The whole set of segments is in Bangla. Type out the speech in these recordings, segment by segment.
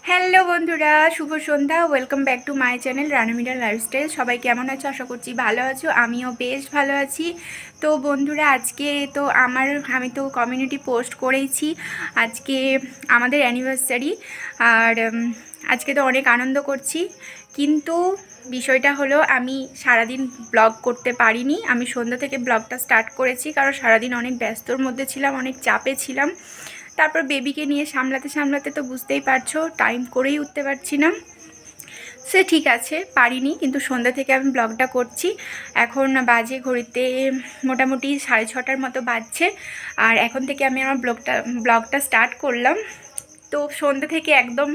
হ্যালো বন্ধুরা, শুভ সন্ধ্যা। Welcome back to my channel Ranumira lifestyle. সবাই কেমন আছো? আশা করছি ভালো আছো। আমিও বেশ ভালো আছি। তো বন্ধুরা, আজকে তো আমি তো কমিউনিটি পোস্ট করেইছি আজকে আমাদের অ্যানিভার্সারি। আর আজকে তো অনেক আনন্দ করছি, কিন্তু বিষয়টা হলো আমি সারাদিন ব্লগ করতে পারিনি। আমি সন্ধ্যা থেকে ব্লগটা স্টার্ট করেছি, কারণ সারাদিন অনেক ব্যস্তর মধ্যে ছিলাম, অনেক চাপে ছিলাম। তারপর বেবিকে নিয়ে সামলাতে সামলাতে তো বুঝতেই পারছো, টাইম করেই উঠতে পারছি না। সে ঠিক আছে, পারিনি, কিন্তু সন্ধ্যা থেকে আমি ব্লগটা করছি। এখন বাজে ঘড়িতে মোটামুটি 6:30 মতো বাজছে। আর এখন থেকে আমি আমার ব্লগটা স্টার্ট করলাম। তো সন্ধ্যা থেকে একদম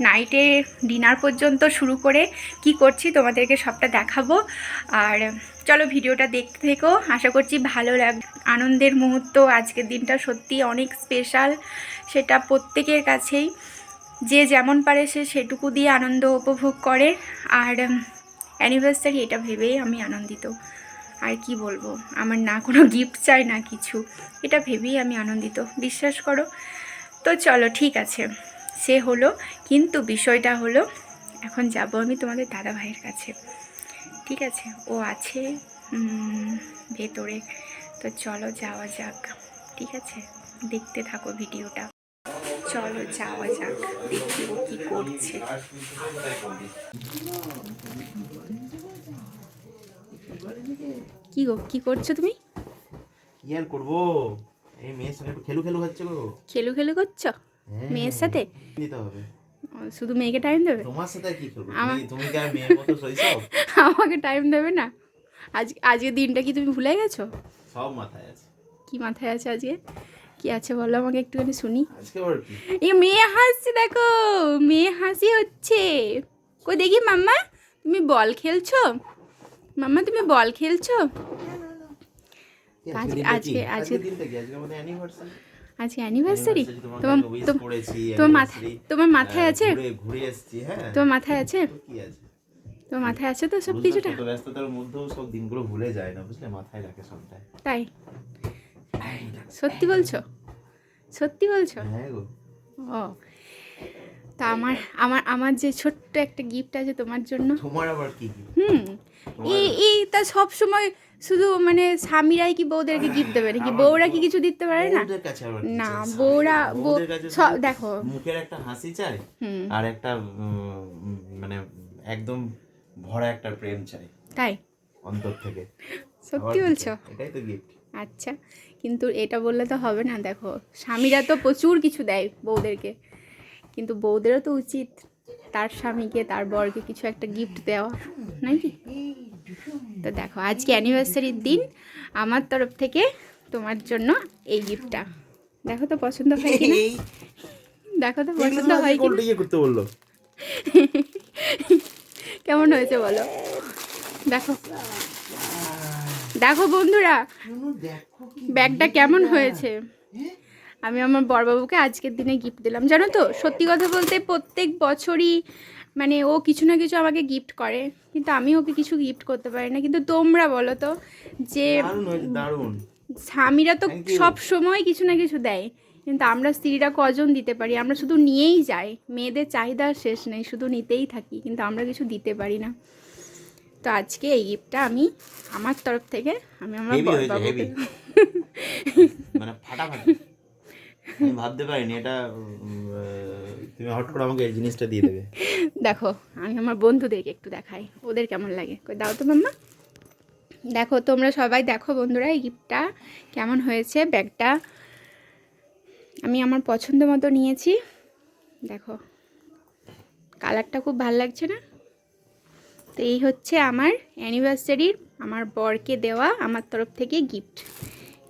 নাইটে ডিনার পর্যন্ত শুরু করে কি করছি তোমাদেরকে সবটা দেখাবো। আর চলো ভিডিওটা দেখতে থেকো, আশা করছি ভালো লাগবে। আনন্দের মুহূর্ত, আজকের দিনটা সত্যি অনেক স্পেশাল। সেটা প্রত্যেকের কাছেই, যে যেমন পারে সে সেটুকু দিয়ে আনন্দ উপভোগ করে। আর অ্যানিভার্সারি এটা ভেবেই আমি আনন্দিত। আর কি বলবো, আমার না কোনো গিফট চাই না কিছু, এটা ভেবেই আমি আনন্দিত, বিশ্বাস করো। তো চলো ঠিক আছে, সে হলো, কিন্তু বিষয়টা হলো এখন যাব আমি তোমাদের দাদা ভাইয়ের কাছে। ঠিক আছে, ও আছে ভেতরে। তো চলো যাওয়া যাক। ঠিক আছে, দেখতে থাকো ভিডিওটা। চলো যাওয়া যাক, দেখি ও কি করছে। কি গো, কি করছো তুমি? কি আর করবো, এই মেয়ের সঙ্গে একটু খেলু খেলু হচ্ছে গো। খেলু খেলু করছো হ্যাঁ, মেয়ের সাথে? দিতে হবে। শুধু মেয়েকে টাইম দেবে? তোমার সাথে আর কি করবো, তুমি আমার তুমি কি আর মেয়ের মতো শৈশব? আমাকে টাইম দেবে না? আজকের দিনটা কি তুমি ভুলে গেছো? সব মাথায় আছে। কি মাথায় আছে আজকে? কি আছে বলো আমাকে একটুখানি শুনি। আজকে আবার কি? এই মেয়ে হাসছে, দেখো মেয়ে হাসি হচ্ছে। কই দেখি মাম্মা, তুমি বল খেলছো? মাম্মা তুমি বল খেলছো? কি আজকে আজকে দিনটা কি? আজকে আজকে আজকে দিনটা কি? আজকে আমাদের অ্যানিভার্সারি। আজকে অ্যানিভার্সারি। অ্যানিভার্সারি তোমাকে তোমার আমি উইশ তোম- করেছি, তোমার মাথায় অ্যানিভার্সারি তোমার মাথায় আছে? ঘুরে ঘুরে এসেছি। হ্যাঁ, তোমার মাথায় আছে? তো কি আছে? তোমার মাথায় আছে তো সব পুরুষরা কিছুটা? শত ব্যস্ততার মধ্যেও সব দিনগুলো ভুলে যায় না, বুঝলে, মাথায় রাখে সবটাই। তাই? সত্যি বলছো? সত্যি বলছো? হ্যাঁ গো। ও, তা আমার আমার আমার যে ছোট্ট একটা গিফট আছে তোমার জন্য। তোমার আবার কি কি? হুম। তোমার এই তা সব সময় শুধু মানে স্বামীরাই কি বউদেরকে গিফট দেবে নাকি? আবার বউরা কি কিছু দিতে পারে না? বউদের কাছে আবার কি না, চাই? বউরা বউদের কাছে সব শুধু দেখো। মুখের একটা হাসি চাই, হুম। আর একটা মানে একদম ভরা একটা প্রেম চাই তাই? অন্তর থেকে। আবার সত্যি কি বলছো? চাই? এটাই তো গিফট। আচ্ছা, কিন্তু এটা বললে তো হবে না। দেখো, স্বামীরা তো প্রচুর কিছু দেয় বউদেরকে, কিন্তু বউদেরও তো উচিত তার স্বামীকে, তার বরকে কিছু একটা গিফট দেওয়া, নাকি? তো দেখো, আজকে অ্যানিভার্সারির দিন, আমার তরফ থেকে তোমার জন্য এই গিফটটা। দেখো তো পছন্দ হয় কিনা, দেখো তো এগুলো পছন্দ তো হয় আজকে কিনা। ইয়ে করতে বললো। কেমন হয়েছে বলো? দেখো, দেখো বন্ধুরা, দেখো কি ব্যাগটা gift কেমন এটা। হয়েছে। হ্যাঁ? আমি আমার বড়বাবুকে আজকের দিনে গিফট দিলাম, জানো তো। সত্যি কথা বলতে প্রত্যেক বছরই মানে ও কিছু না কিছু আমাকে গিফট করে, কিন্তু আমি ওকে কিছু গিফট করতে পারি না। কিন্তু তোমরা বলো তো, যে দারুণ হয়েছে, দারুণ। স্বামীরা তো থ্যাংক ইউ। সব সময় কিছু না কিছু দেয়, কিন্তু আমরা স্ত্রীরা কজন দিতে পারি? আমরা শুধু নিয়েই যাই। মেয়েদের চাহিদার শেষ নেই, শুধু নিতেই থাকি, কিন্তু আমরা কিছু দিতে পারি না। তো আজকে এই গিফটটা আমি আমার তরফ থেকে আমি আমার হেভি হয়েছে, বড়বাবুকে। হেভি, মানে ফাটাফাটি। আমি ভাবতে পারিনি এটা তুমি হট করে আমাকে এই জিনিসটা দিয়ে দেবে। দেখো, আমি আমার বন্ধুদেরকে একটু দেখাই, ওদের কেমন লাগে। কই দাও তো মাম্মা। দেখো তোমরা সবাই দেখো বন্ধুরা, এই গিফটটা কেমন হয়েছে। ব্যাগটা আমি আমার পছন্দ মতো নিয়েছি। দেখো, কালারটা খুব ভালো লাগছে না? তো এই হচ্ছে আমার অ্যানিভার্সারির আমার বরকে দেওয়া আমার তরফ থেকে গিফট।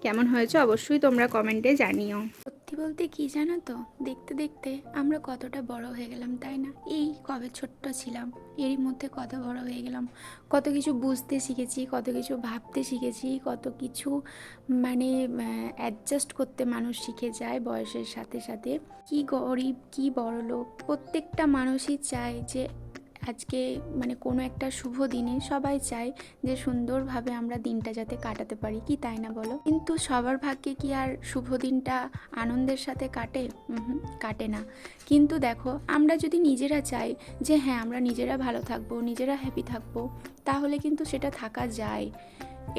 কেমন হয়েছে অবশ্যই তোমরা কমেন্টে জানিও। সত্যি বলতে কি জানো তো, দেখতে দেখতে আমরা কতটা বড় হয়ে গেলাম, তাই না? এই কবে ছোট্ট ছিলাম, এরই মধ্যে কত বড় হয়ে গেলাম। কত কিছু বুঝতে শিখেছি, কত কিছু ভাবতে শিখেছি, কত কিছু মানে অ্যাডজাস্ট করতে মানুষ শিখে যায় বয়সের সাথে সাথে। কি গরিব কি বড়লোক, প্রত্যেকটা মানুষই চায় যে আজকে মানে কোনো একটা শুভ দিনে সবাই চায় যে সুন্দরভাবে আমরা দিনটা যাতে কাটাতে পারি, কি তাই না বলো? কিন্তু সবার ভাগ্যে কি আর শুভ দিনটা আনন্দের সাথে কাটে? কাটে না। কিন্তু দেখো, আমরা যদি নিজেরা চাই যে হ্যাঁ আমরা নিজেরা ভালো থাকবো, নিজেরা হ্যাপি থাকবো, তাহলে কিন্তু সেটা থাকা যায়।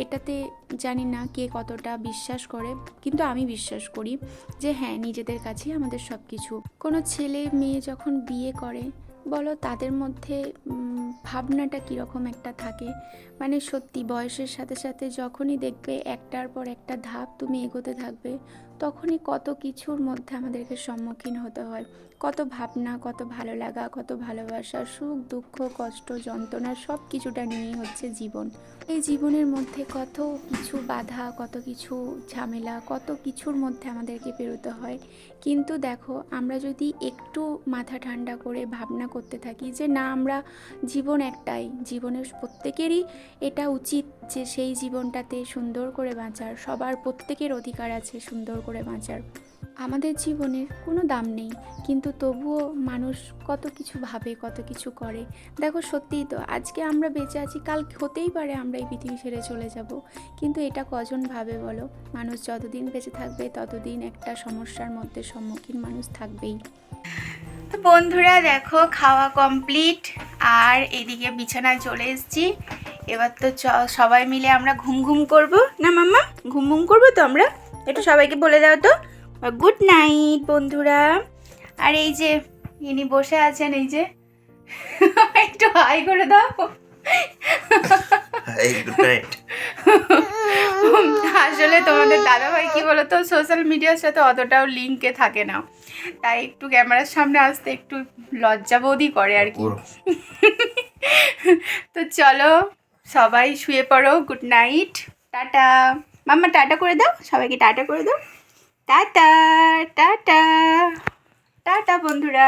এটাতে জানি না কে কতটা বিশ্বাস করে, কিন্তু আমি বিশ্বাস করি যে হ্যাঁ নিজেদের কাছেই আমাদের সব কিছু। কোনো ছেলে মেয়ে যখন বিয়ে করে বলো, তাদের মধ্যে ভাবনাটা কীরকম একটা থাকে। মানে সত্যি বয়সের সাথে সাথে যখনই দেখবে একটার পর একটা ধাপ তুমি এগোতে থাকবে, তখনই কত কিছুর মধ্যে আমাদেরকে সম্মুখীন হতে হয়। কত ভাবনা, কত ভালো লাগা, কত ভালোবাসা, সুখ দুঃখ কষ্ট যন্ত্রণা সব কিছুটা নিয়েই হচ্ছে জীবন। এই জীবনের মধ্যে কত কিছু বাধা, কত কিছু ঝামেলা, কত কিছুর মধ্যে আমাদেরকে পেরোতে হয়। কিন্তু দেখো, আমরা যদি একটু মাথা ঠান্ডা করে ভাবনা করতে থাকি যে না, আমরা জীবন একটাই, জীবনের প্রত্যেকেরই এটা উচিত যে সেই জীবনটাতে সুন্দর করে বাঁচার, সবার প্রত্যেকের অধিকার আছে সুন্দর করে বাঁচার। আমাদের জীবনের কোনো দাম নেই, কিন্তু তবুও মানুষ কত কিছু ভাবে, কত কিছু করে। দেখো সত্যিই তো, আজকে আমরা বেঁচে আছি, কাল হতেই পারে আমরা এই পৃথিবী ছেড়ে চলে যাব, কিন্তু এটা কজন ভাবে বলো? মানুষ যতদিন বেঁচে থাকবে ততদিন একটা সমস্যার মধ্যে সম্মুখীন মানুষ থাকবেই। তো বন্ধুরা দেখো, খাওয়া কমপ্লিট, আর এদিকে বিছানায় চলে এসেছি। এবার তো সবাই মিলে আমরা ঘুম ঘুম করবো না মাম্মা? ঘুম ঘুম করবো তো আমরা? একটু সবাইকে বলে দাও তো গুড নাইট বন্ধুরা। আর এই যে ইনি বসে আছেন, এই যে একটু হাই করে দাও। আসলে তোমাদের দাদাভাই কি বলতো, সোশ্যাল মিডিয়ার সাথে অতটাও লিঙ্কে থাকে না, তাই একটু ক্যামেরার সামনে আসতে একটু লজ্জাবোধই করে আর কি। তো চলো সবাই শুয়ে পড়ো, গুড নাইট, টাটা। মাম্মা টাটা করে দাও, সবাইকে টাটা করে দাও। টাটা টাটা টাটা বন্ধুরা।